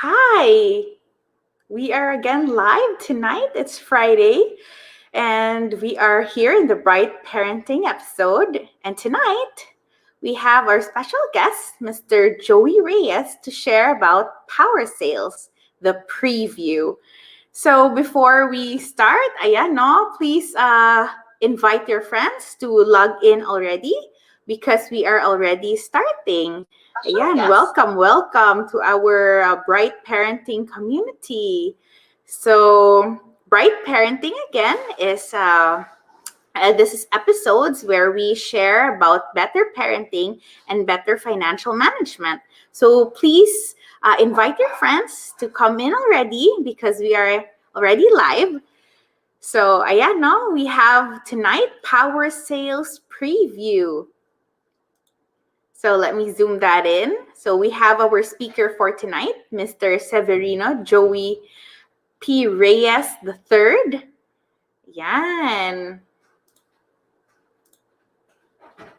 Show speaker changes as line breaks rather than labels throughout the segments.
Hi, we are again live tonight. It's Friday, and we are here in the Bright Parenting episode. And tonight, we have our special guest, Mr. Joey Reyes, to share about Power Sales, the preview. So before we start, please invite your friends to log in already because we are already starting. Ayan,
Yes.
welcome to our Bright Parenting community. So Bright Parenting again is this is episodes where we share about better parenting and better financial management. So please invite your friends to come in already because we are already live. So ayan, no, we have tonight Power Sales Preview. So let me zoom that in. So we have our speaker for tonight, Mr. Severino Joey P. Reyes III. Yan.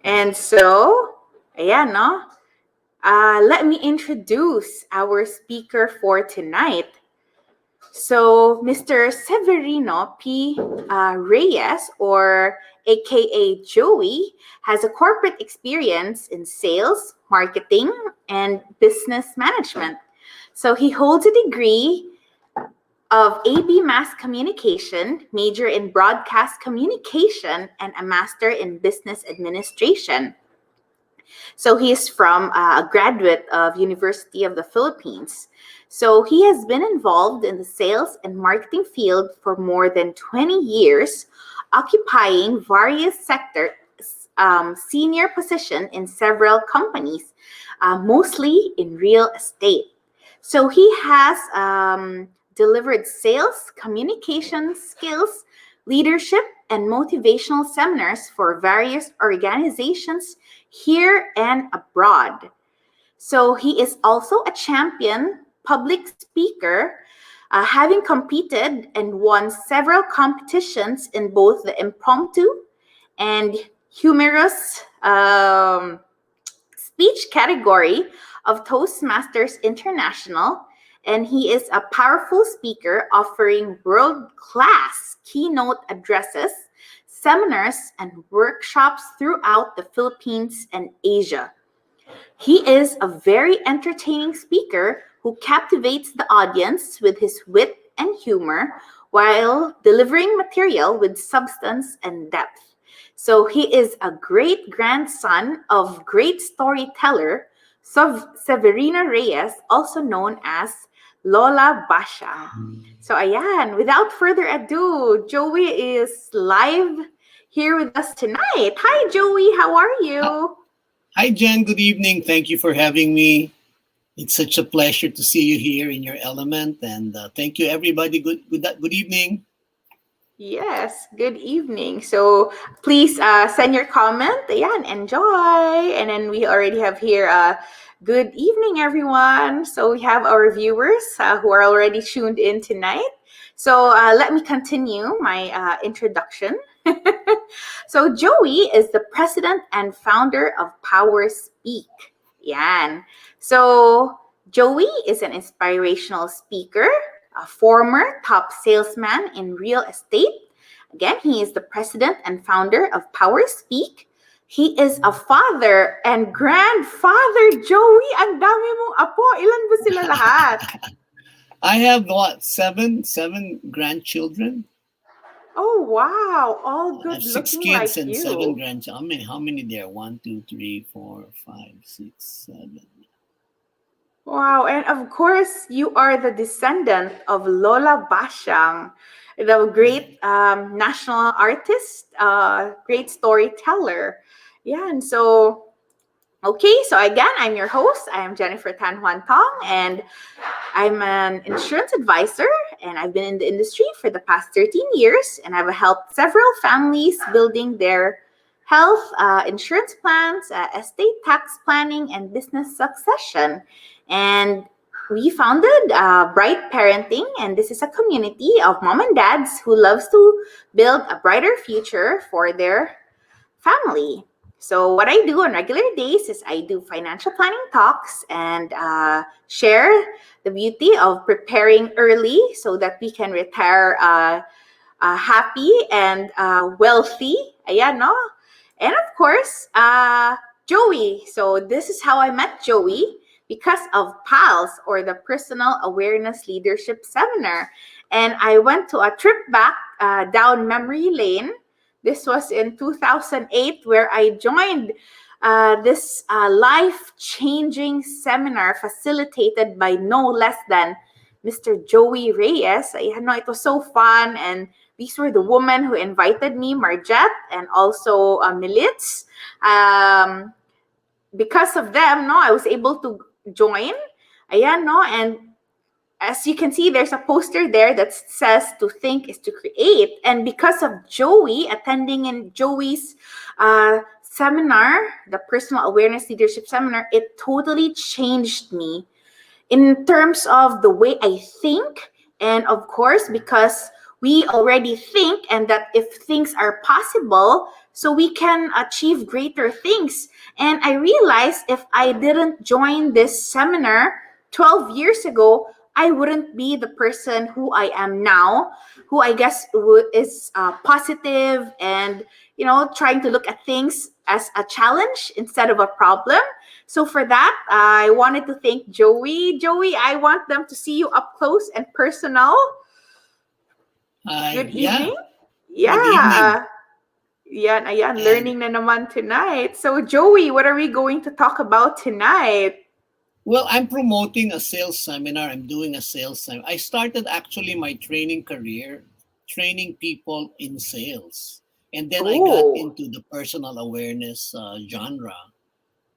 And so, ayan, no? Let me introduce our speaker for tonight. So, Mr. Severino P. Reyes, or AKA Joey, has a corporate experience in sales, marketing, and business management. So, he holds a degree of AB Mass Communication, major in broadcast communication, and a master in business administration. So he is from a graduate of University of the Philippines. So he has been involved in the sales and marketing field for more than 20 years, occupying various sectors, senior position in several companies, mostly in real estate. So he has delivered sales, communication skills, leadership, and motivational seminars for various organizations here and abroad. So he is also a champion public speaker, having competed and won several competitions in both the impromptu and humorous speech category of Toastmasters International. And he is a powerful speaker offering world-class keynote addresses, seminars, and workshops throughout the Philippines and Asia. He is a very entertaining speaker who captivates the audience with his wit and humor while delivering material with substance and depth. So he is a great grandson of great storyteller Severina Reyes, also known as Lola Basha. So ayan, without further ado, Joey is live here with us tonight. Hi Joey, how are you?
Hi, Jen. Good evening. Thank you for having me. It's such a pleasure to see you here in your element. And thank you, everybody. Good evening.
Yes, good evening. So please send your comment. Yeah, and enjoy. And then we already have here good evening, everyone. So we have our viewers who are already tuned in tonight. So let me continue my introduction. So Joey is the president and founder of Power Speak. Yan. So Joey is an inspirational speaker, a former top salesman in real estate. Again, he is the president and founder of Power Speak. He is a father and grandfather. Joey, ang dami mong apo. Ilan ba sila lahat?
I have seven grandchildren.
Oh, wow. All
I
good
have 6
looking
kids
like
and
you.
7 grandchildren. How many there? 1, 2, 3, 4, 5, 6, 7.
Wow, and of course, you are the descendant of Lola Bashang, the great national artist, great storyteller. Yeah, and so, okay, so again, I'm your host. I am Jennifer Tan Huan Tong, and I'm an insurance advisor, and I've been in the industry for the past 13 years, and I've helped several families building their health insurance plans, estate tax planning, and business succession. And we founded Bright Parenting, and this is a community of mom and dads who loves to build a brighter future for their family. So what I do on regular days is I do financial planning talks and share the beauty of preparing early so that we can retire happy and wealthy. Ayan, no? And of course, Joey. So this is how I met Joey because of PALS, or the Personal Awareness Leadership Seminar. And I went to a trip back down memory lane. This was in 2008 where I joined this life-changing seminar facilitated by no less than Mr. Joey Reyes. Ayan, no, it was so fun, and these were the women who invited me, Marjette and also Militz. Because of them, no, I was able to join. Ayan, no, and as you can see, there's a poster there that says to think is to create. And because of Joey, attending in Joey's seminar, the Personal Awareness Leadership Seminar, it totally changed me in terms of the way I think. And of course, because we already think and that if things are possible, so we can achieve greater things. And I realized if I didn't join this seminar 12 years ago, I wouldn't be the person who I am now, who I guess is positive and, trying to look at things as a challenge instead of a problem. So for that, I wanted to thank Joey. Joey, I want them to see you up close and personal.
Hi.
Good
Yeah.
evening.
Good evening.
Yeah. Yan, ayan,
And
learning na naman tonight. So Joey, what are we going to talk about tonight?
well, I'm promoting a sales seminar. I'm doing a sales seminar. I started actually my training career training people in sales. And then I got
Oh,
into the personal awareness genre,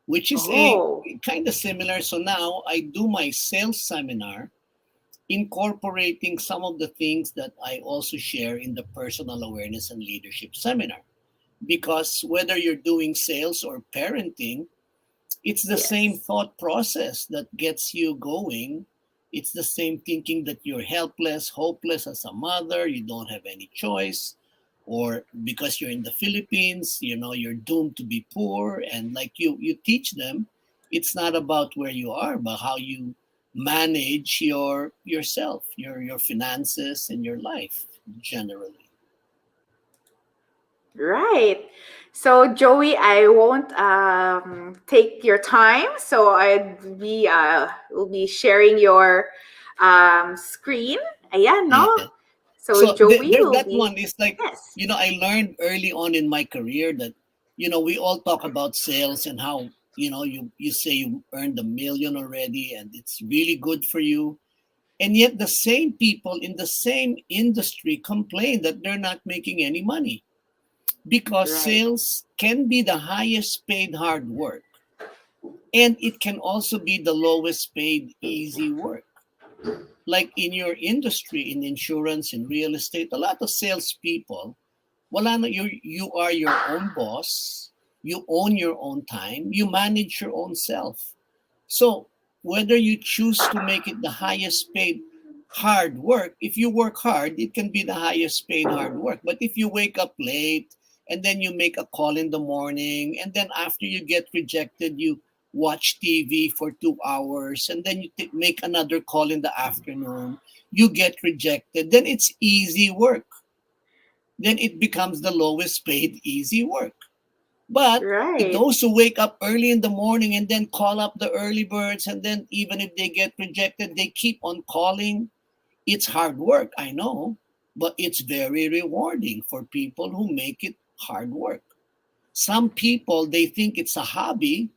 which is a
oh,
kind of similar. So now I do my sales seminar, incorporating some of the things that I also share in the personal awareness and leadership seminar. Because whether you're doing sales or parenting, it's the same
yes.
thought process that gets you going. It's the same thinking that you're helpless, hopeless as a mother, you don't have any choice, or because you're in the Philippines, you're doomed to be poor. And like you teach them, it's not about where you are, but how you manage yourself, your finances and your life generally.
Right. So Joey, I won't take your time. So I'd be will be sharing your screen. Ayan, no?
Yeah.
So
So
Joey
there's
will
that
be
one. It's like,
yes.
I learned early on in my career that, we all talk about sales and how, you say you earned 1 million already and it's really good for you. And yet the same people in the same industry complain that they're not making any money because
Right.
sales can be the highest paid hard work and it can also be the lowest paid easy work. Like in your industry, in insurance, in real estate, a lot of salespeople, wala na, you are your own boss, you own your own time, you manage your own self. So whether you choose to make it the highest paid hard work, if you work hard, it can be the highest paid hard work. But if you wake up late and then you make a call in the morning, and then after you get rejected, you watch TV for 2 hours, and then you make another call in the afternoon, you get rejected, then it's easy work. Then it becomes the lowest paid easy work. But
Right.
those who wake up early in the morning and then call up the early birds, and then even if they get rejected, they keep on calling. It's hard work, I know, but it's very rewarding for people who make it hard work. Some people, they think it's a hobby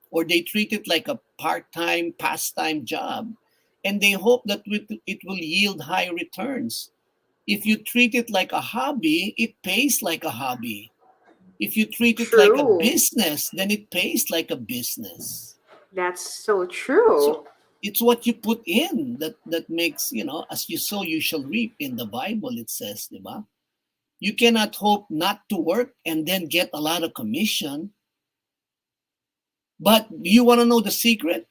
or they treat it like a part time, pastime job, and they hope that it will yield high returns. If you treat it like a hobby, it pays like a hobby. If you treat it like a
True.
business, then it pays like a business.
That's so
So
true.
it's what you put in that makes, as you sow, you shall reap. In the Bible, it says, diba? You cannot hope not to work and then get a lot of commission. But do you want to know the secret?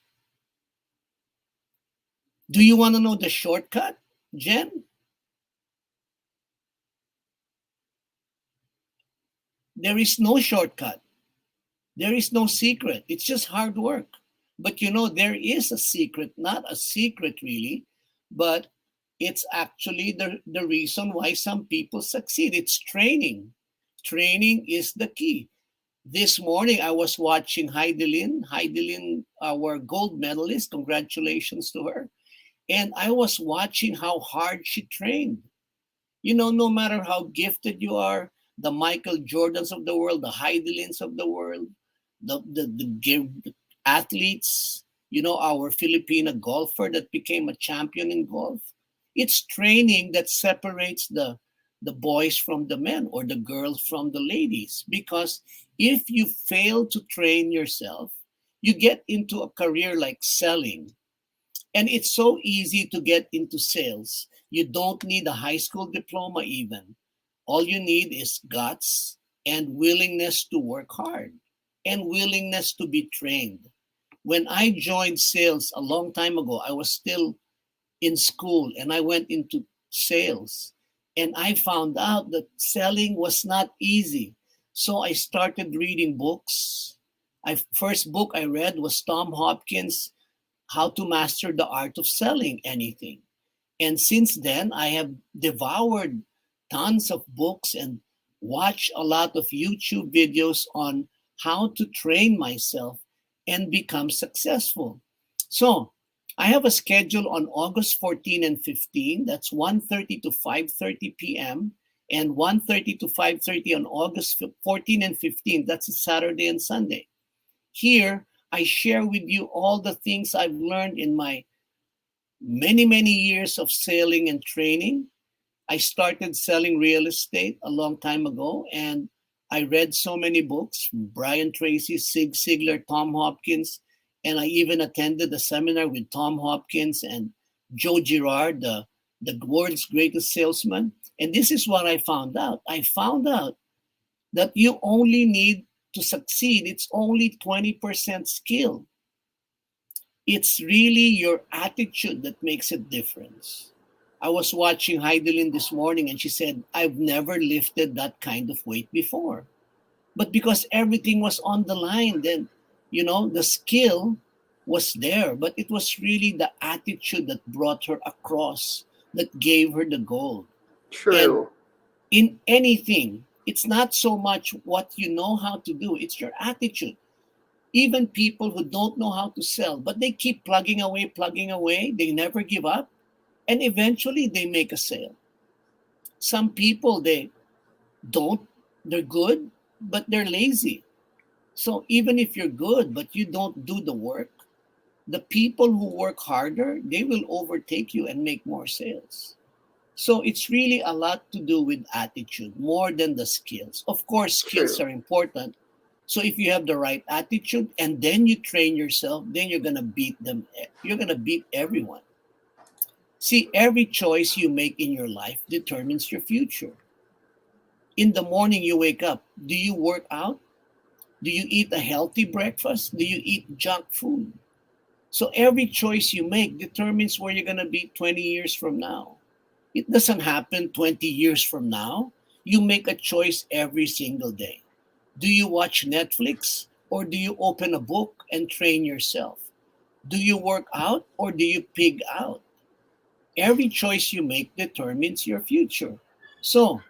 Do you want to know the shortcut, Jen? There is no shortcut. There is no secret. It's just hard work. But you know, there is a secret, not a secret really, but it's actually the reason why some people succeed. It's training. Training is the key. This morning I was watching Heidelin. Heidelin, our gold medalist, congratulations to her. And I was watching how hard she trained. You know, no matter how gifted you are, the Michael Jordans of the world, the Heidelins of the world, the athletes, you know, our Filipino golfer that became a champion in golf. It's training that separates the boys from the men or the girls from the ladies. Because if you fail to train yourself, you get into a career like selling, and it's so easy to get into sales. You don't need a high school diploma, even. All you need is guts and willingness to work hard and willingness to be trained. When I joined sales a long time ago, I was still in school and I went into sales. And I found out that selling was not easy. So I started reading books. First book I read was Tom Hopkins' How to Master the Art of Selling Anything. And since then, I have devoured tons of books and watched a lot of YouTube videos on how to train myself and become successful. So I have a schedule on August 14 and 15. That's 1:30 to 5:30 p.m. and 1:30 to 5:30 on August 14 and 15. That's a Saturday and Sunday. Here, I share with you all the things I've learned in my many years of selling and training. I started selling real estate a long time ago, and I read so many books, Brian Tracy, Zig Ziglar, Tom Hopkins, and I even attended a seminar with Tom Hopkins and Joe Girard, the world's greatest salesman. And this is what I found out. I found out that you only need to succeed, it's only 20% skill. It's really your attitude that makes a difference. I was watching Heidelin this morning and she said, I've never lifted that kind of weight before. But because everything was on the line, then, you know, the skill was there, but it was really the attitude that brought her across, that gave her the gold. And
True.
in anything, it's not so much what you know how to do, it's your attitude. Even people who don't know how to sell, but they keep plugging away, they never give up, and eventually they make a sale. Some people, they don't, they're good, but they're lazy. So even if you're good, but you don't do the work, the people who work harder, they will overtake you and make more sales. So it's really a lot to do with attitude more than the skills. Of course, skills
True.
are important. So if you have the right attitude and then you train yourself, then you're gonna beat them. You're gonna beat everyone. See, every choice you make in your life determines your future. In the morning you wake up, do you work out? Do you eat a healthy breakfast? Do you eat junk food? So every choice you make determines where you're gonna be 20 years from now. It doesn't happen 20 years from now. You make a choice every single day. Do you watch Netflix or do you open a book and train yourself? Do you work out or do you pig out? Every choice you make determines your future. So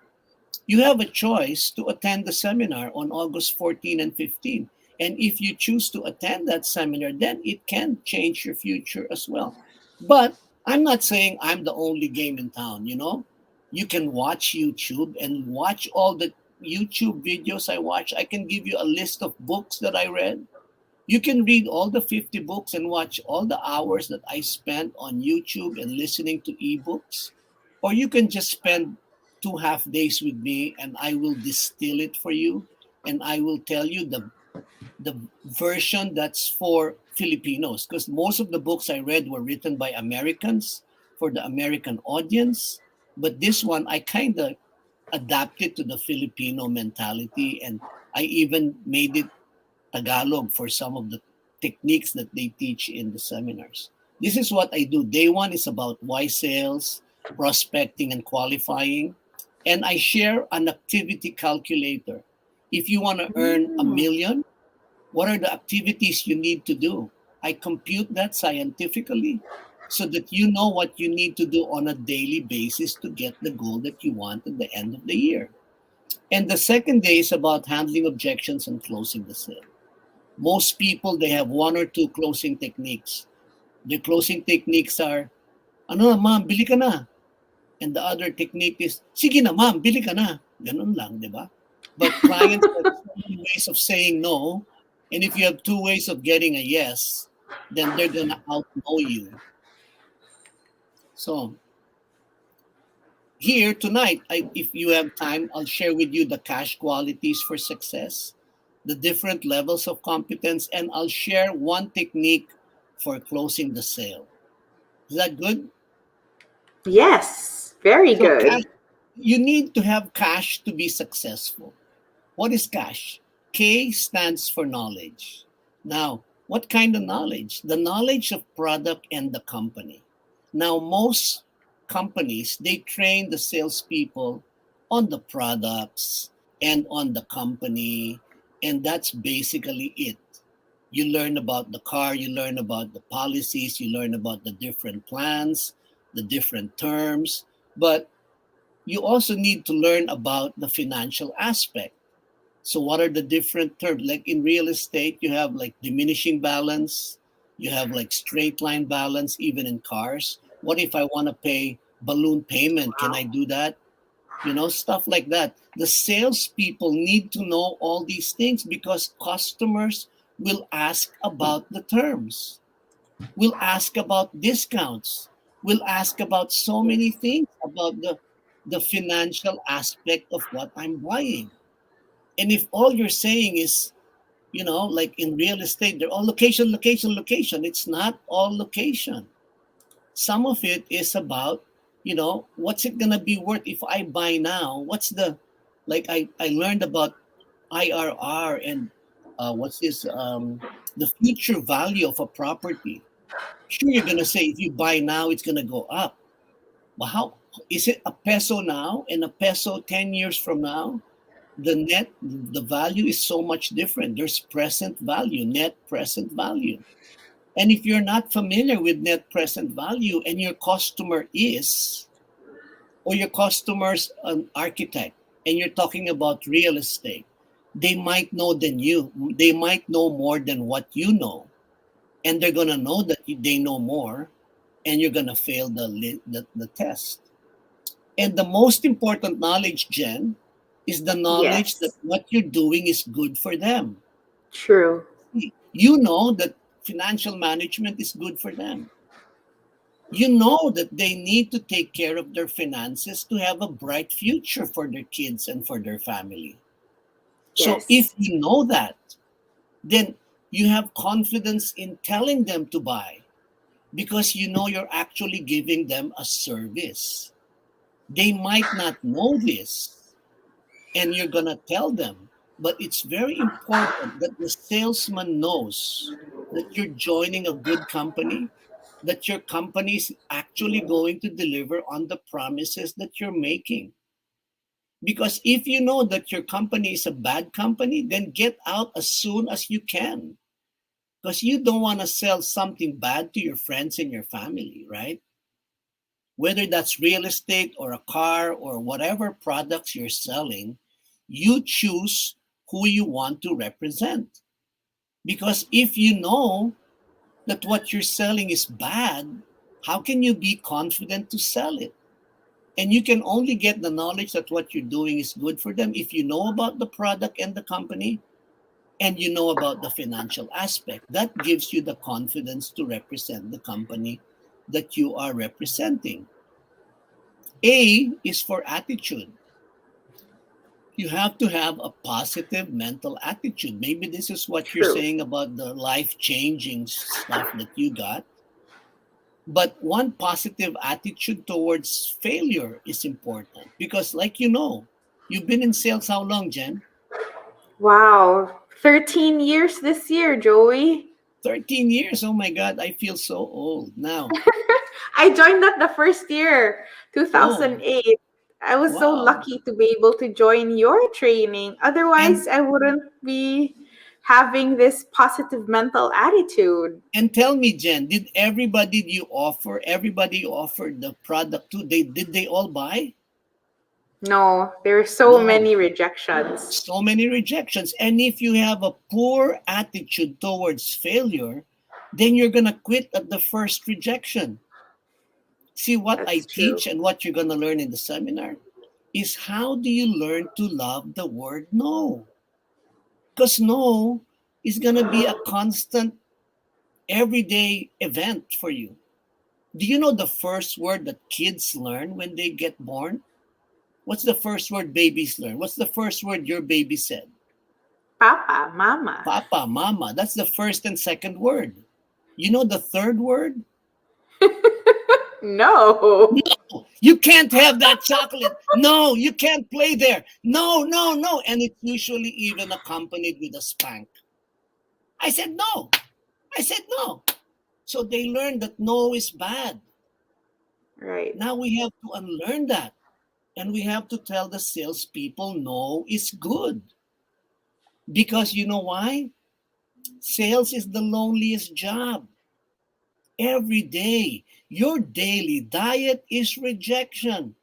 you have a choice to attend the seminar on August 14 and 15. And if you choose to attend that seminar, then it can change your future as well. But I'm not saying I'm the only game in town, you know? You can watch YouTube and watch all the YouTube videos I watch. I can give you a list of books that I read. You can read all the 50 books and watch all the hours that I spent on YouTube and listening to ebooks. Or you can just spend 2 half days with me and I will distill it for you and I will tell you the version that's for Filipinos, because most of the books I read were written by Americans for the American audience. But this one, I kind of adapted to the Filipino mentality and I even made it Tagalog for some of the techniques that they teach in the seminars. This is what I do. Day one is about why sales, prospecting, and qualifying. And I share an activity calculator. If you want to earn a
Mm.
million, What are the activities you need to do? I compute that scientifically so that you know what you need to do on a daily basis to get the goal that you want at the end of the year. And the second day is about handling objections and closing the sale. Most people, they have one or two closing techniques. The closing techniques are, ano na ma'am, bili ka na. And the other technique is, sige na ma'am, bili ka na. Ganun lang, di ba? But clients have so many ways of saying no. And if you have two ways of getting a yes, then they're gonna outno you. So here tonight, if you have time, I'll share with you the cash qualities for success, the different levels of competence, and I'll share one technique for closing the sale. Is that good?
Yes, very
So cash,
good.
you need to have cash to be successful. What is cash? K stands for knowledge. Now, what kind of knowledge? The knowledge of product and the company. Now, most companies, they train the salespeople on the products and on the company, and that's basically it. You learn about the car, you learn about the policies, you learn about the different plans, the different terms, but you also need to learn about the financial aspect. So what are the different terms? Like in real estate, you have like diminishing balance, you have like straight line balance, even in cars. What if I want to pay balloon payment? Can I
Wow.
do that? Stuff like that. The salespeople need to know all these things because customers will ask about the terms, will ask about discounts, will ask about so many things about the financial aspect of what I'm buying. And if all you're saying is, like in real estate, they're all location, location, location. It's not all location. Some of it is about, what's it gonna be worth if I buy now? What's the, like I learned about IRR and what's this, the future value of a property. Sure, you're gonna say if you buy now, it's gonna go up. But how is it a peso now and a peso 10 years from now? The value is so much different. There's present value, net present value. And if you're not familiar with net present value and your customer is, or your customer's an architect and you're talking about real estate, they might know than you. They might know more than what you know. And they're gonna know that they know more, and you're gonna fail the test. And the most important knowledge, Jen, is the knowledge that
Yes,
what you're doing is good for them.
true.
You know that financial management is good for them. You know that they need to take care of their finances to have a bright future for their kids and for their family. So if
Yes,
you know that, then you have confidence in telling them to buy because you know you're actually giving them a service. They might not know this, and you're going to tell them. But it's very important that the salesman knows that you're joining a good company, that your company is actually going to deliver on the promises that you're making. Because if you know that your company is a bad company, then get out as soon as you can. Because you don't want to sell something bad to your friends and your family, right? Whether that's real estate or a car or whatever products you're selling, you choose who you want to represent. Because if you know that what you're selling is bad, how can you be confident to sell it? And you can only get the knowledge that what you're doing is good for them if you know about the product and the company and you know about the financial aspect. That gives you the confidence to represent the company that you are representing. A is for attitude. You have to have a positive mental attitude. Maybe this is what you're
true.
saying about the life changing stuff that you got. But one positive attitude towards failure is important because, like you've been in sales how long, Jen?
Wow, 13 years this year, Joey.
13 years. Oh my God, I feel so old now.
I joined that the first year,
Oh,
2008. I was so
wow.
lucky to be able to join your training. Otherwise,
And
I wouldn't be having this positive mental attitude.
And tell me, Jen, did everybody you offered the product to, did they all buy?
No, there are so
No.
many rejections.
So many rejections. And if you have a poor attitude towards failure, then you're going to quit at the first rejection. See, what I
That's true.
teach and what you're going to learn in the seminar is how do you learn to love the word no? Because no is going to be a constant, everyday event for you. Do you know the first word that kids learn when they get born? What's the first word babies learn? What's the first word your baby said?
Papa, mama.
Papa, mama. That's the first and second word. You know the third word?
No.
No, you can't have that chocolate. No, you can't play there. No, no, no. And it's usually even accompanied with a spank. I said no. I said no. So they learned that no is bad.
Right.
Now we have to unlearn that. And we have to tell the salespeople no is good. Because you know why? Sales is the loneliest job. Every day, your daily diet is rejection.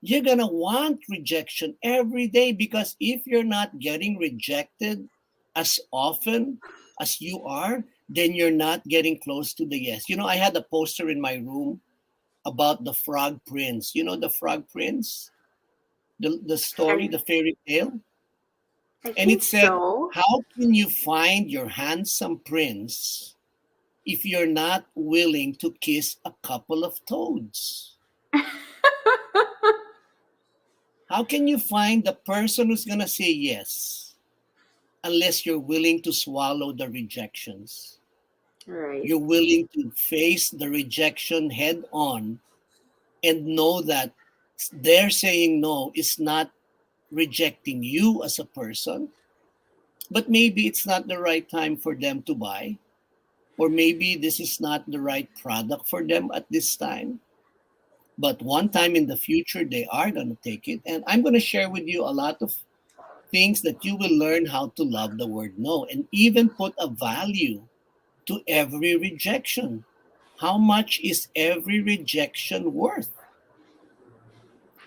You're going to want rejection every day because if you're not getting rejected as often as you are, then you're not getting close to the yes. You know, I had a poster in my room about the Frog Prince. You know the Frog Prince? The story,
I,
the fairy tale?
I
And it
think
said,
so.
how can you find your handsome prince if you're not willing to kiss a couple of toads? How can you find the person who's going to say yes unless you're willing to swallow the rejections?
Right.
You're willing to face the rejection head on and know that their saying no is not rejecting you as a person, but maybe it's not the right time for them to buy, or maybe this is not the right product for them at this time. But one time in the future, they are going to take it. And I'm going to share with you a lot of things that you will learn how to love the word no and even put a value to every rejection. How much is every rejection worth?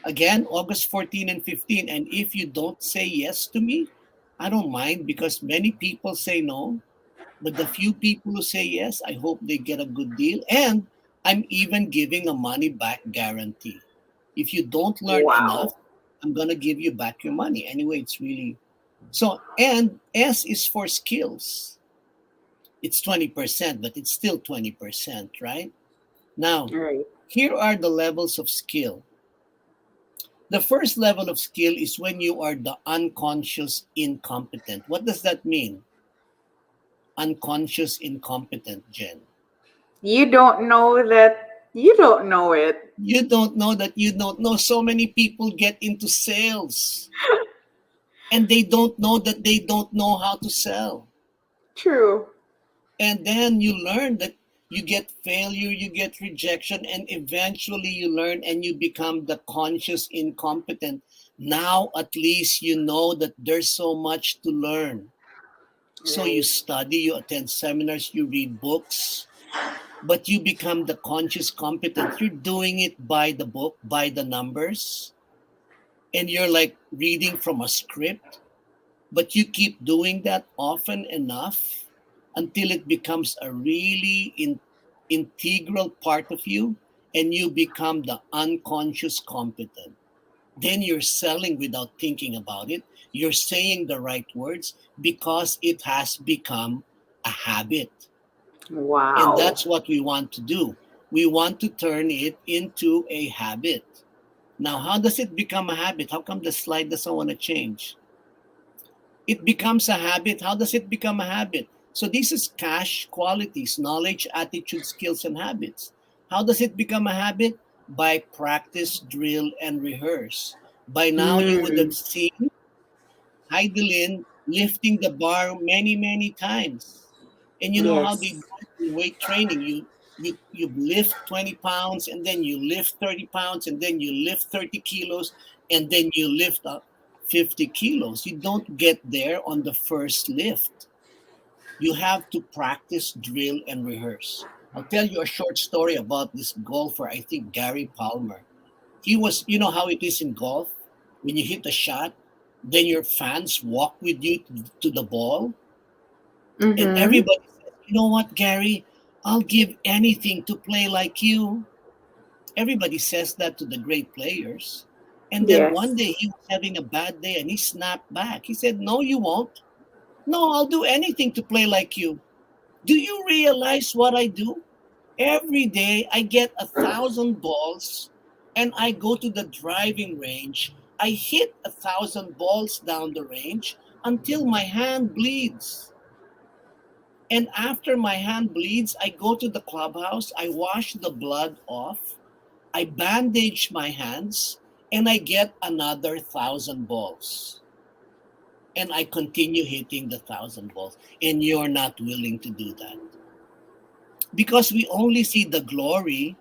Again, August 14 and 15. And if you don't say yes to me, I don't mind because many people say no. But the few people who say yes, I hope they get a good deal. And I'm even giving a money back guarantee. If you don't learn enough,
Wow.
I'm going to give you back your money. Anyway, it's really so. And S is for skills. It's 20%, but it's still 20%, right? Now,
Right.
here are the levels of skill. The first level of skill is when you are the unconscious incompetent. What does that mean? Unconscious incompetent, Jen.
You don't know that you don't know it.
You don't know that you don't know. So many people get into sales and they don't know that they don't know how to sell.
True.
And then you learn that you get failure, you get rejection, and eventually you learn and you become the conscious incompetent. Now at least you know that there's so much to learn. So you
Right.
study, you attend seminars, you read books, but you become the conscious competent. You're doing it by the book, by the numbers, and you're like reading from a script, but you keep doing that often enough until it becomes a really integral part of you and you become the unconscious competent. Then you're selling without thinking about it. You're saying the right words because it has become a habit. And
Wow.
that's what we want to do. We want to turn it into a habit. Now, how does it become a habit? How come the slide doesn't want to change? It becomes a habit. How does it become a habit? So this is cash qualities, knowledge, attitude, skills, and habits. How does it become a habit? By practice, drill, and rehearse. By now, you would have
Mm.
seen Heidelin lifting the bar many, many times. And you know how they do
Yes.
it in weight training. You lift 20 pounds and then you lift 30 pounds and then you lift 30 kilos and then you lift up 50 kilos. You don't get there on the first lift. You have to practice, drill, and rehearse. I'll tell you a short story about this golfer, I think Gary Palmer. He was, you know how it is in golf? When you hit a shot, then your fans walk with you to the ball, and
Mm-hmm.
everybody says, you know what, Gary, I'll give anything to play like you. Everybody says that to the great players. And then one
Yes.
day he was having a bad day and he snapped back. He said, no, you won't. No, I'll do anything to play like you. Do you realize what I do? Every day I get 1,000 balls and I go to the driving range. I hit 1,000 balls down the range until my hand bleeds. And after my hand bleeds, I go to the clubhouse, I wash the blood off, I bandage my hands, and I get another 1,000 balls. And I continue hitting the 1,000 balls. And you're not willing to do that. Because we only see the glory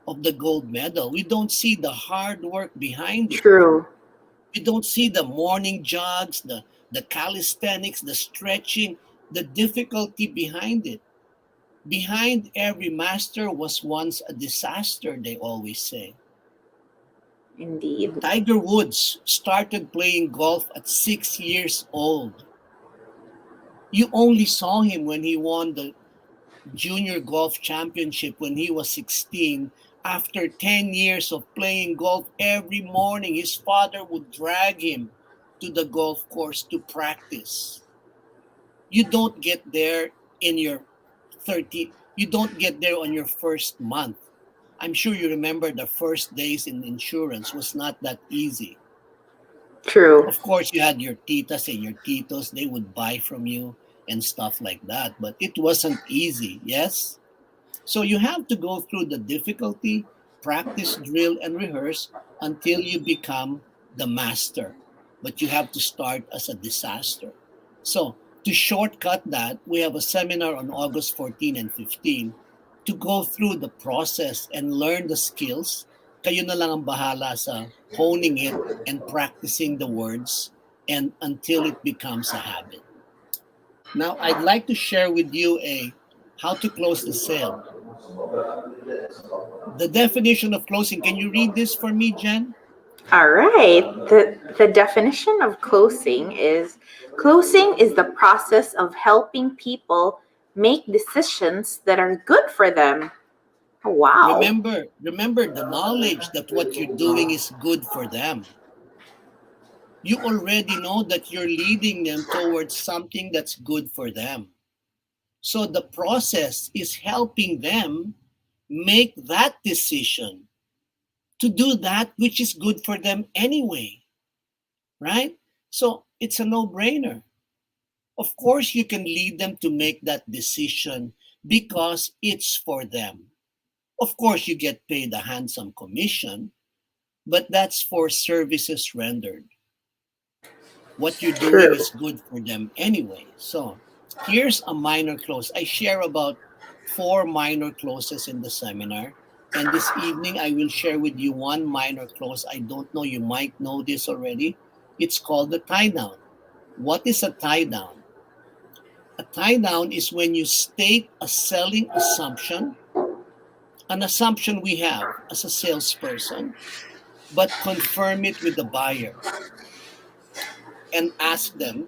of the gold medal. We don't see the hard work behind it.
True.
We don't see the morning jogs, the calisthenics, the stretching, the difficulty behind it. Behind every master was once a disaster, they always say.
Indeed.
Tiger Woods started playing golf at 6 years old. You only saw him when he won the junior golf championship when he was 16. After 10 years of playing golf every morning, his father would drag him to the golf course to practice. You don't get there in your 30, you don't get there on your first month. I'm sure you remember the first days in insurance was not that easy.
True.
Of course, you had your titas and your titos, they would buy from you and stuff like that, but it wasn't easy, yes? So you have to go through the difficulty, practice, drill, and rehearse until you become the master. But you have to start as a disaster. So to shortcut that, we have a seminar on August 14 and 15 to go through the process and learn the skills. Kayo na lang ang bahala sa honing it and practicing the words and until it becomes a habit. Now, I'd like to share with you a how to close the sale. The definition of closing. Can you read this for me, Jen?
All right. The definition of closing is the process of helping people make decisions that are good for them. Oh, wow.
Remember the knowledge that what you're doing is good for them. You already know that you're leading them towards something that's good for them. So the process is helping them make that decision to do that which is good for them anyway, right? So it's a no-brainer. Of course, you can lead them to make that decision because it's for them. Of course, you get paid a handsome commission, but that's for services rendered. What you're doing
True.
is good for them anyway. So here's a minor close. I share about 4 minor closes in the seminar. And this evening, I will share with you one minor close. I don't know, you might know this already. It's called the tie down. What is a tie down? A tie down is when you state a selling assumption, an assumption we have as a salesperson, but confirm it with the buyer and ask them,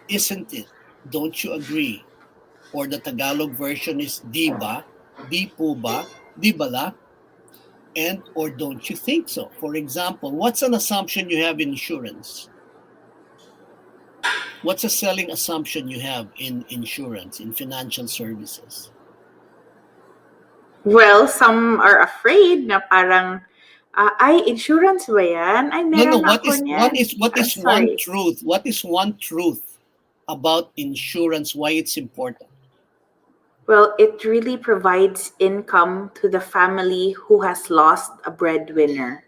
isn't it? Don't you agree? Or the Tagalog version is di ba, di po ba, di bala, and or don't you think so? For example, what's an assumption you have in insurance? What's a selling assumption you have in insurance, in financial services?
Well, some are afraid na parang, ay, insurance ba yan? Ay,
No, no.
meron ako niyan.
What
I'm
is one
sorry.
truth? What is one truth about insurance? Why it's important?
Well, it really provides income to the family who has lost a breadwinner.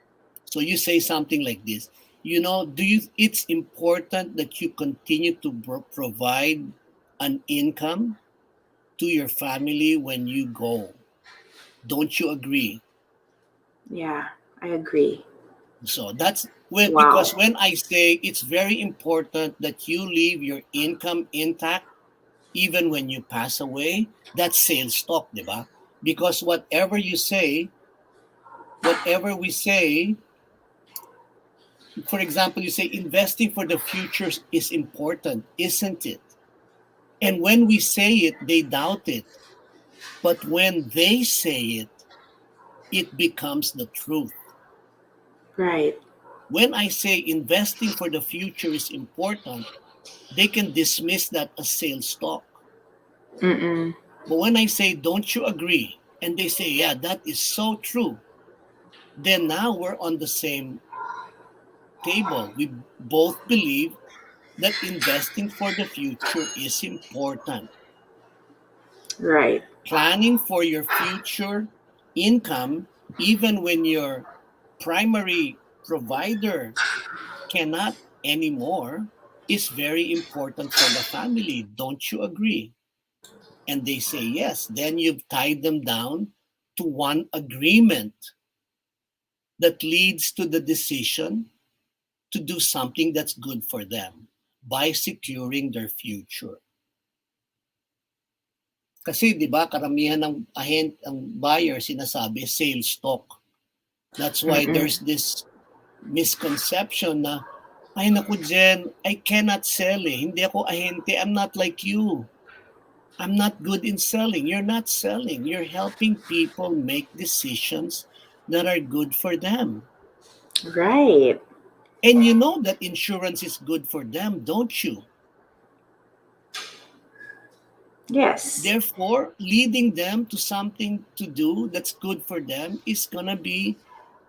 So you say something like this. You know, do you? It's important that you continue to provide an income to your family when you go. Don't you agree?
Yeah, I agree.
So that's when,
Wow.
because when I say it's very important that you leave your income intact, Even when you pass away, that's sales talk, di ba? Because whatever we say, for example, you say investing for the future is important, isn't it? And when we say it, they doubt it. But when they say it becomes the truth.
Right.
When I say investing for the future is important, they can dismiss that as sales talk.
Mm-mm.
But when I say, don't you agree? And they say, yeah, that is so true. Then now we're on the same table. We both believe that investing for the future is important.
Right.
Planning for your future income, even when your primary provider cannot anymore, is very important for the family. Don't you agree? And they say yes. Then you've tied them down to one agreement that leads to the decision to do something that's good for them by securing their future. Kasi 'di ba karamihan ng ang buyer sinasabi sales talk. That's why
Mm-mm.
there's this misconception na ay naku Jen, I cannot sell eh. Hindi ako ahente. I'm not like you. I'm not good in selling. You're not selling. You're helping people make decisions that are good for them.
Right.
And you know that insurance is good for them, don't you?
Yes.
Therefore, leading them to something to do that's good for them is going to be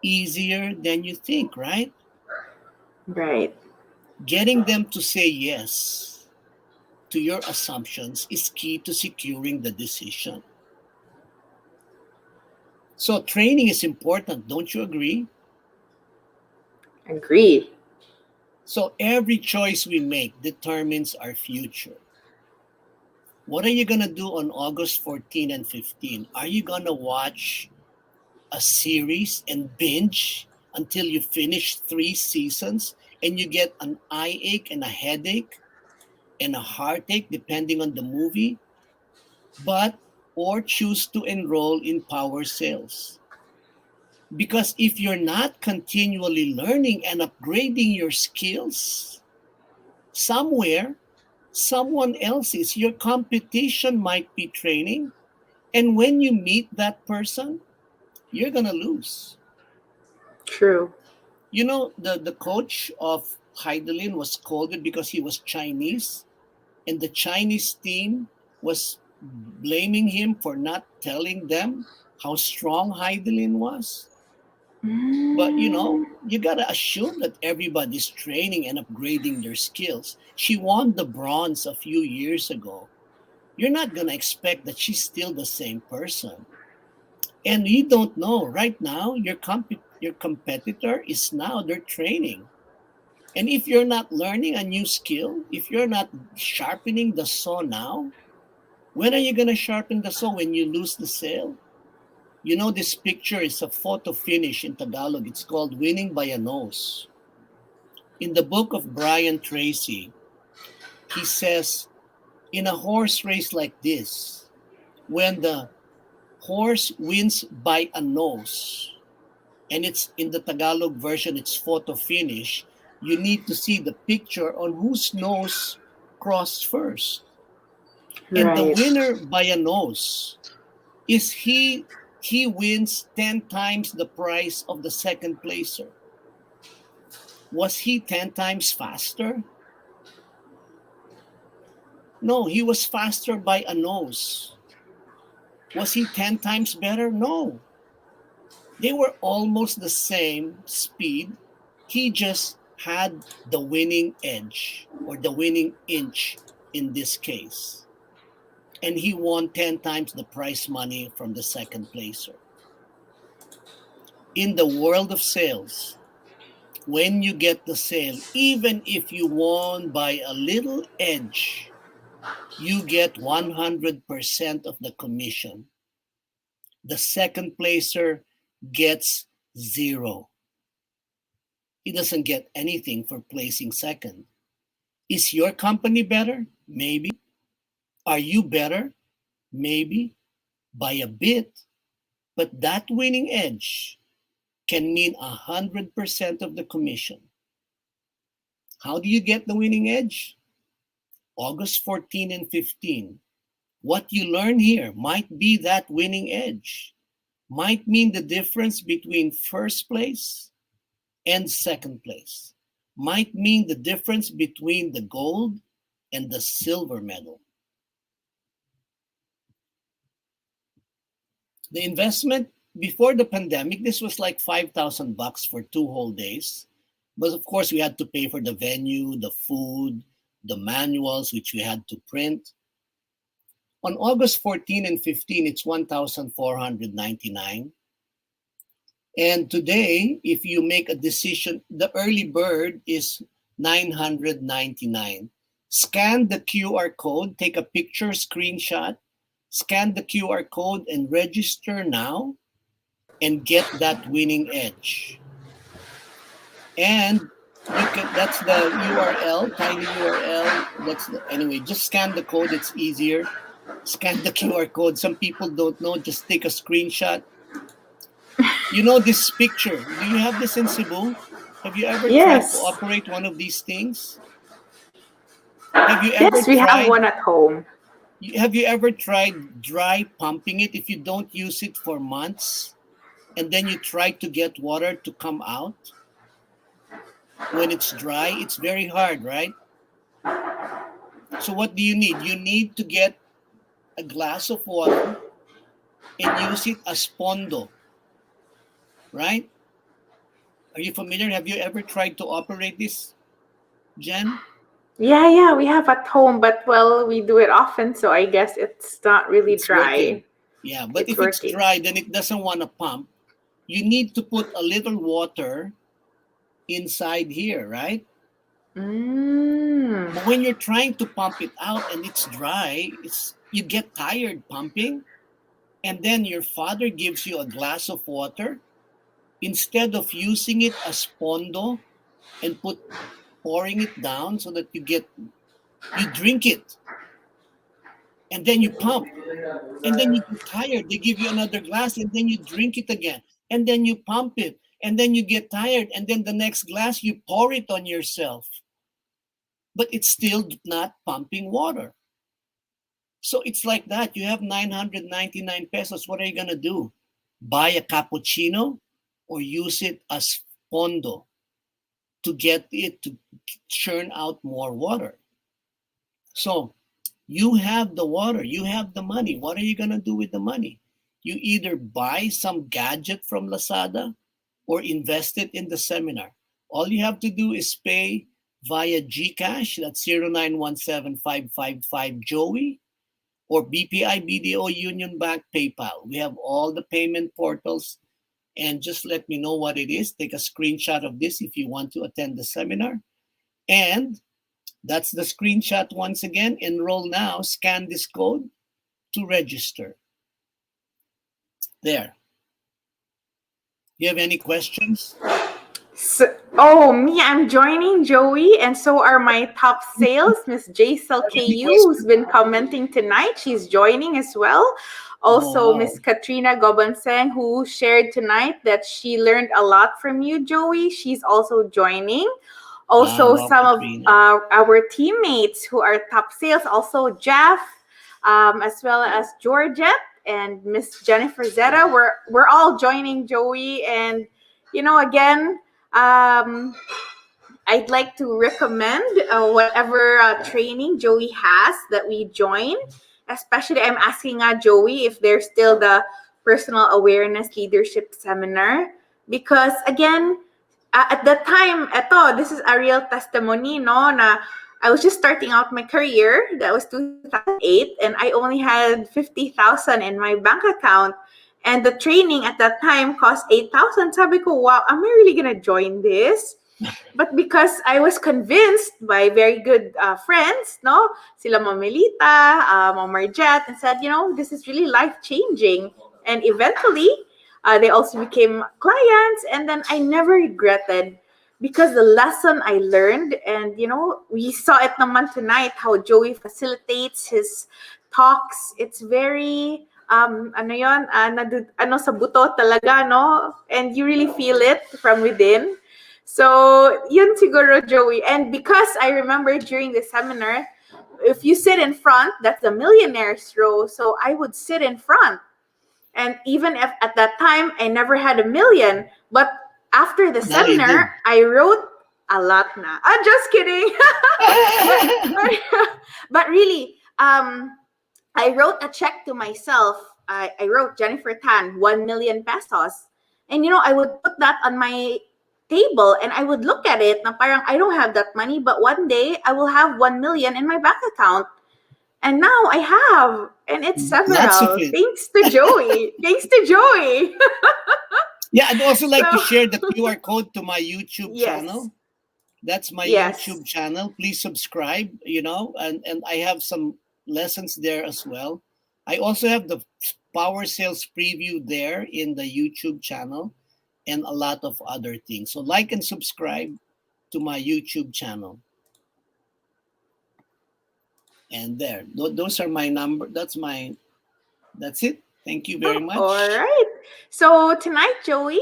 easier than you think, right?
Right.
Getting them to say yes to your assumptions is key to securing the decision. So, training is important, don't you agree?
Agree.
So, every choice we make determines our future. What are you going to do on August 14 and 15? Are you going to watch a series and binge until you finish 3 seasons and you get an eye ache and a headache and a heartache depending on the movie, but or choose to enroll in power sales? Because if you're not continually learning and upgrading your skills, somewhere someone else's, your competition might be training, and when you meet that person, you're going to lose.
True.
You know, the coach of Heidelin was scolded because he was Chinese, and the Chinese team was blaming him for not telling them how strong Heidelin was. But you know,
Mm.
you gotta assume that everybody's training and upgrading their skills. She won the bronze a few years ago. You're not gonna expect that she's still the same person. And you don't know right now. Your competitor is now their training. And if you're not learning a new skill, if you're not sharpening the saw now, when are you going to sharpen the saw? When you lose the sale? You know, this picture is a photo finish in Tagalog. It's called Winning by a Nose. In the book of Brian Tracy, he says, in a horse race like this, when the horse wins by a nose, and it's in the Tagalog version, it's photo finish, you need to see the picture on whose nose crossed first. And the
Right.
winner by a nose is he wins 10 times the price of the second placer. Was he 10 times faster? No, he was faster by a nose. Was he 10 times better? No. They were almost the same speed. He just had the winning edge or the winning inch in this case. And he won 10 times the prize money from the second placer. In the world of sales, when you get the sale, even if you won by a little edge, you get 100% of the commission. The second placer gets zero. He doesn't get anything for placing second. Is your company better? Maybe. Are you better? Maybe by a bit, but that winning edge can mean 100% of the commission. How do you get the winning edge? August 14 and 15. What you learn here might be that winning edge, might mean the difference between first place and second place, might mean the difference between the gold and the silver medal. The investment before the pandemic, this was like $5,000 for 2 whole days. But of course, we had to pay for the venue, the food, the manuals, which we had to print. On August 14 and 15, it's 1,499. And today, if you make a decision, the early bird is 999. Scan the QR code, take a picture, screenshot, scan the QR code and register now and get that winning edge. And you can, that's the URL, tiny URL. Anyway, just scan the code, it's easier. Scan the QR code. Some people don't know, just take a screenshot. You know this picture. Do you have this in Cebu? Have you ever tried to operate one of these things? Have you ever
Yes, we have one at home.
Have you ever tried dry pumping it if you don't use it for months and then you try to get water to come out? When it's dry, it's very hard, right? So what do you need? You need to get a glass of water and use it as pondo, right? Are you familiar? Have you ever tried to operate this, Jen?
Yeah, we have at home, but well, we do it often, so I guess it's not really dry.
Working. Yeah, but if it's dry, then it doesn't want to pump. You need to put a little water inside here, right? But when you're trying to pump it out and it's dry, you get tired pumping, and then your father gives you a glass of water. Instead of using it as pondo and pouring it down so that you drink it, and then you pump, and then you get tired. They give you another glass, and then you drink it again, and then you pump it, and then you get tired, and then the next glass you pour it on yourself, but it's still not pumping water. So it's like that. You have 999 pesos. What are you gonna do? Buy a cappuccino or use it as pondo to get it to churn out more water? So you have the water, you have the money. What are you going to do with the money? You either buy some gadget from Lazada or invest it in the seminar. All you have to do is pay via GCash, that's 0917-555-JOEY, or BPI, BDO, Union Bank, PayPal. We have all the payment portals. And just let me know what it is. Take a screenshot of this if you want to attend the seminar. And that's the screenshot once again. Enroll now. Scan this code to register. There. You have any questions?
Me, I'm joining Joey, and so are my top sales, Miss Jaisal KU, who's been commenting tonight. She's joining as well. Also, Miss Katrina Gobanseng, who shared tonight that she learned a lot from you, Joey. She's also joining. Also, some of our teammates who are top sales, also Jeff, as well as Georgette and Miss Jennifer Zeta. We're all joining Joey, and again, I'd like to recommend whatever training Joey has that we join. Especially, I'm asking Joey if there's still the personal awareness leadership seminar, because again, at that time, this is a real testimony, no? Na I was just starting out my career. That was 2008, and I only had 50,000 in my bank account. And the training at that time cost 8,000. Sabi ko, wow, am I really gonna join this? But because I was convinced by very good friends, no, sila Mamelita, Marjet, and said, this is really life-changing. And eventually, they also became clients. And then I never regretted, because the lesson I learned, and we saw it naman tonight how Joey facilitates his talks. It's very ano yon, ano sa buto talaga, no? And you really feel it from within. So, yun siguro, Joey. And because I remember during the seminar, if you sit in front, that's the millionaire's row. So I would sit in front. And even if at that time I never had a million, but after the
Now you
seminar, I wrote a lot na. I'm just kidding. But really, I wrote a check to myself. I wrote Jennifer Tan, 1 million pesos. And I would put that on my table and I would look at it na parang I don't have that money, but one day I will have 1 million in my bank account. And now I have, and it's
Lots of
several.
it.
Thanks to Joey. Thanks to Joey.
Yeah, I'd also like to
So-
share the QR code to my YouTube
Yes.
channel. That's my
Yes.
YouTube channel. Please subscribe, and I have some lessons there as well. I also have the power sales preview there in the YouTube channel and a lot of other things. So like and subscribe to my YouTube channel. And there, those are my number. That's it. Thank you very much.
All right. So tonight, Joey,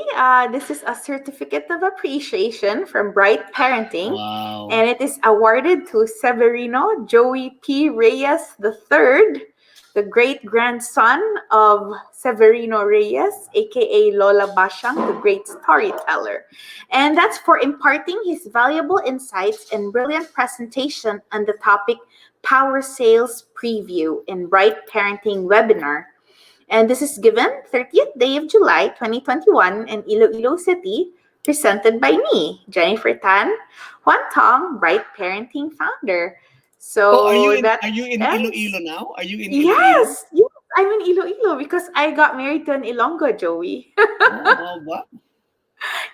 this is a certificate of appreciation from Bright Parenting.
Wow.
And it is awarded to Severino Joey P. Reyes III, the great-grandson of Severino Reyes, aka Lola Bashang, the great storyteller. And that's for imparting his valuable insights and brilliant presentation on the topic Power Sales Preview in Bright Parenting webinar. And this is given 30th day of July 2021 in Iloilo City, presented by me, Jennifer Tan, Juan Tong, Bright Parenting founder. So
are you in
ends.
Iloilo now? Are you in Iloilo?
Yes, I'm in Iloilo because I got married to an Ilonggo, Joey.
Oh, wow.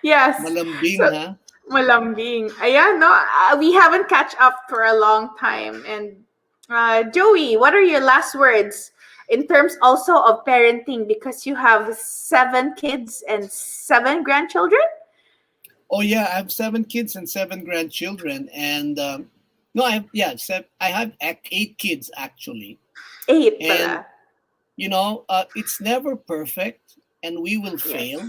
Yes.
Malambing,
So-
ha?
Malambing. Ayan, no? We haven't catch up for a long time. And Joey, what are your last words in terms also of parenting? Because you have 7 kids and 7 grandchildren?
Oh yeah, I have 7 kids and 7 grandchildren, and no, I have 8 kids actually.
8
And
pala.
it's never perfect, and we will fail.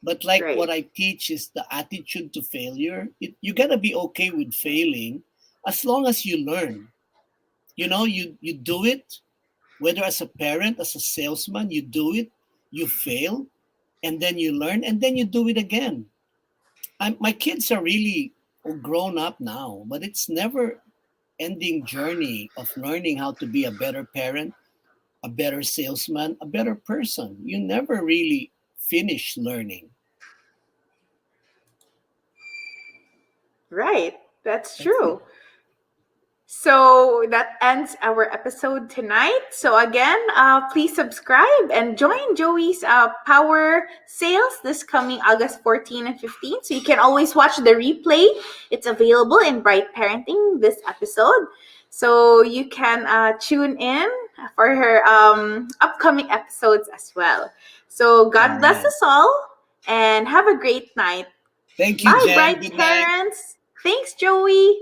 But like
Right.
what I teach is the attitude to failure. You gotta be okay with failing, as long as you learn. You do it, whether as a parent, as a salesman, you do it, you fail, and then you learn, and then you do it again. My kids are really grown up now, but it's never ending journey of learning how to be a better parent, a better salesman, a better person. You never really finish learning.
Right. That's true. So that ends our episode tonight. So again, please subscribe and join Joey's Power Sales this coming August 14 and 15. So you can always watch the replay. It's available in Bright Parenting, this episode. So you can tune in for her upcoming episodes as well. So God bless us all and have a great night.
Thank you,
Bye,
Jen.
Bright
Good night.
Parents. Thanks, Joey.